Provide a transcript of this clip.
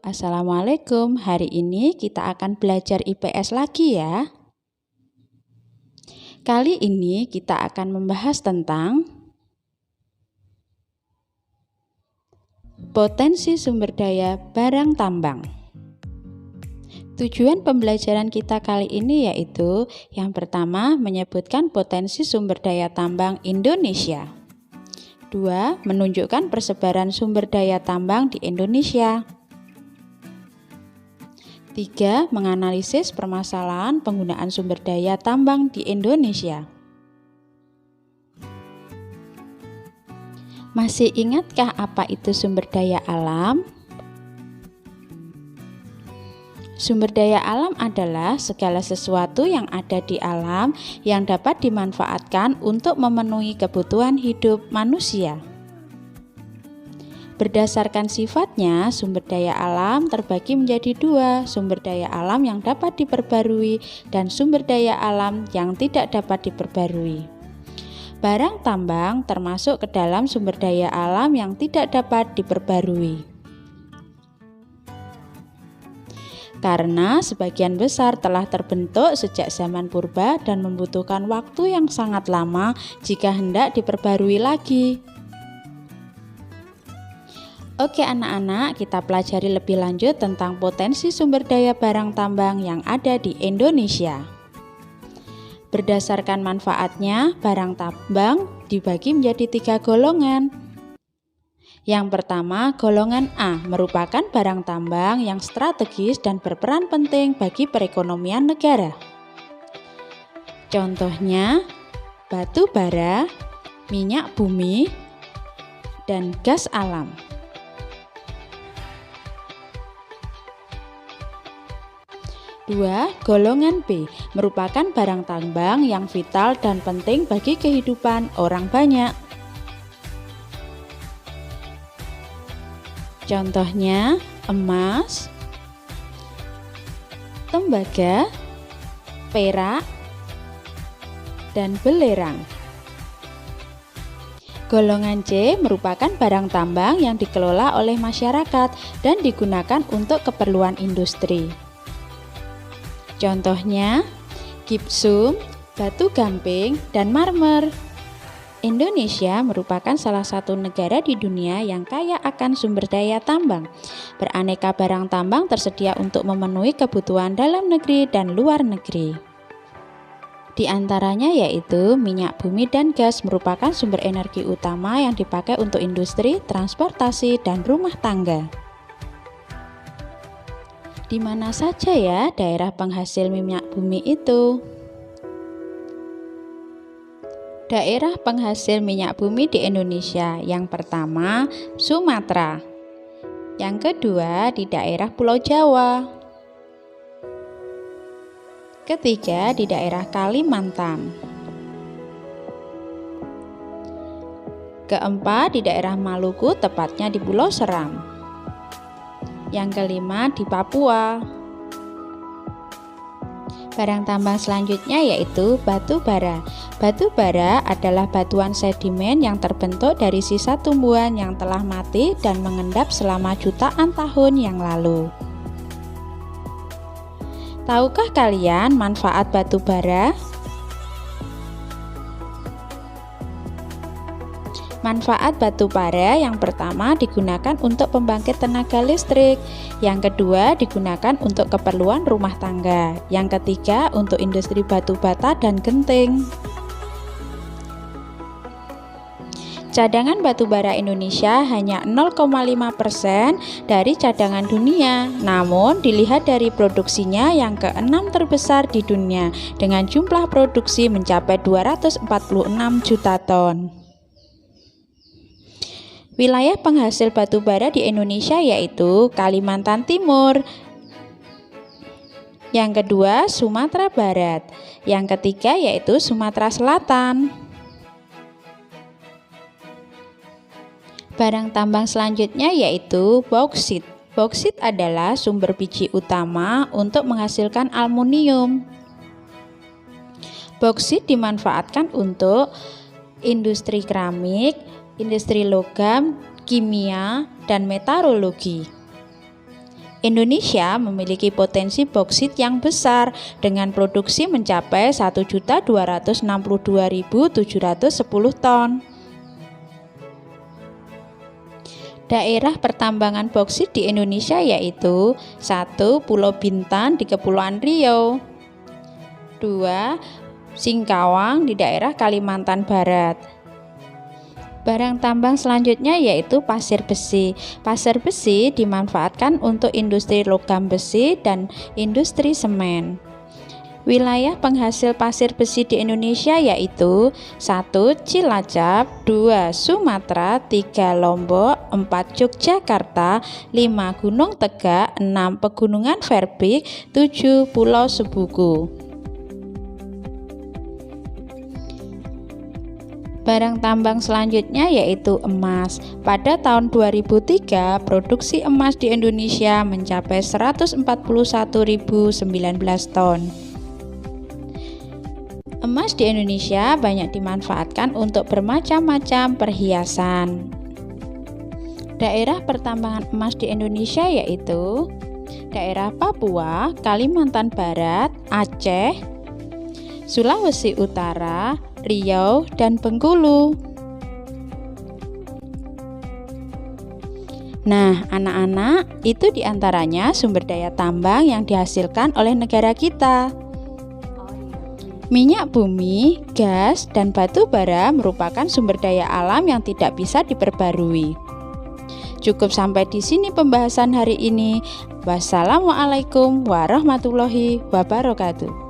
Assalamualaikum, hari ini kita akan belajar IPS lagi ya. Kali ini kita akan membahas tentang potensi sumber daya barang tambang. Tujuan pembelajaran kita kali ini yaitu yang pertama menyebutkan potensi sumber daya tambang Indonesia. 2. Menunjukkan persebaran sumber daya tambang di Indonesia. 3. Menganalisis permasalahan penggunaan sumber daya tambang di Indonesia. Masih ingatkah apa itu sumber daya alam? Sumber daya alam adalah segala sesuatu yang ada di alam yang dapat dimanfaatkan untuk memenuhi kebutuhan hidup manusia. Berdasarkan sifatnya, sumber daya alam terbagi menjadi dua, sumber daya alam yang dapat diperbarui dan sumber daya alam yang tidak dapat diperbarui. Barang tambang termasuk ke dalam sumber daya alam yang tidak dapat diperbarui. Karena sebagian besar telah terbentuk sejak zaman purba dan membutuhkan waktu yang sangat lama jika hendak diperbarui lagi. Oke anak-anak, kita pelajari lebih lanjut tentang potensi sumber daya barang tambang yang ada di Indonesia. Berdasarkan manfaatnya, barang tambang dibagi menjadi 3 golongan. Yang pertama, golongan A merupakan barang tambang yang strategis dan berperan penting bagi perekonomian negara. Contohnya, batu bara, minyak bumi, dan gas alam. Dua, golongan B merupakan barang tambang yang vital dan penting bagi kehidupan orang banyak. Contohnya emas, tembaga, perak, dan belerang. Golongan C merupakan barang tambang yang dikelola oleh masyarakat dan digunakan untuk keperluan industri. Contohnya, gipsum, batu gamping, dan marmer. Indonesia merupakan salah satu negara di dunia yang kaya akan sumber daya tambang. Beraneka barang tambang tersedia untuk memenuhi kebutuhan dalam negeri dan luar negeri. Di antaranya yaitu minyak bumi dan gas merupakan sumber energi utama yang dipakai untuk industri, transportasi, dan rumah tangga. Di mana saja ya daerah penghasil minyak bumi itu? Daerah penghasil minyak bumi di Indonesia, yang pertama Sumatera, yang kedua di daerah Pulau Jawa, ketiga di daerah Kalimantan, keempat di daerah Maluku, tepatnya di Pulau Seram. Yang kelima di Papua. Barang tambang selanjutnya yaitu batu bara. Batu bara adalah batuan sedimen yang terbentuk dari sisa tumbuhan yang telah mati dan mengendap selama jutaan tahun yang lalu. Tahukah kalian manfaat batu bara? Manfaat batu bara yang pertama digunakan untuk pembangkit tenaga listrik, yang kedua digunakan untuk keperluan rumah tangga, yang ketiga untuk industri batu bata dan genting. Cadangan batu bara Indonesia hanya 0,5% dari cadangan dunia, namun dilihat dari produksinya yang ke-6 terbesar di dunia dengan jumlah produksi mencapai 246 juta ton. Wilayah penghasil batu bara di Indonesia yaitu Kalimantan Timur, yang kedua Sumatera Barat, yang ketiga yaitu Sumatera Selatan. Barang tambang selanjutnya yaitu bauksit. Bauksit adalah sumber biji utama untuk menghasilkan aluminium. Bauksit dimanfaatkan untuk industri keramik, industri logam, kimia, dan metalurgi. Indonesia memiliki potensi boksit yang besar dengan produksi mencapai 1.262.710 ton. Daerah pertambangan boksit di Indonesia yaitu 1. Pulau Bintan di Kepulauan Riau, 2. Singkawang di daerah Kalimantan Barat. Barang tambang selanjutnya yaitu pasir besi. Pasir besi dimanfaatkan untuk industri logam besi dan industri semen. Wilayah penghasil pasir besi di Indonesia yaitu 1. Cilacap, 2. Sumatera, 3. Lombok, 4. Yogyakarta, 5. Gunung Tegak, 6. Pegunungan Verbik, 7. Pulau Sebuku. Barang tambang selanjutnya yaitu emas. Pada tahun 2003, produksi emas di Indonesia mencapai 141.019 ton. Emas di Indonesia banyak dimanfaatkan untuk bermacam-macam perhiasan. Daerah pertambangan emas di Indonesia yaitu daerah Papua, Kalimantan Barat, Aceh, Sulawesi Utara, Riau, dan Bengkulu. Nah, anak-anak, itu diantaranya sumber daya tambang yang dihasilkan oleh negara kita. Minyak bumi, gas, dan batu bara merupakan sumber daya alam yang tidak bisa diperbarui. Cukup sampai di sini pembahasan hari ini. Wassalamualaikum warahmatullahi wabarakatuh.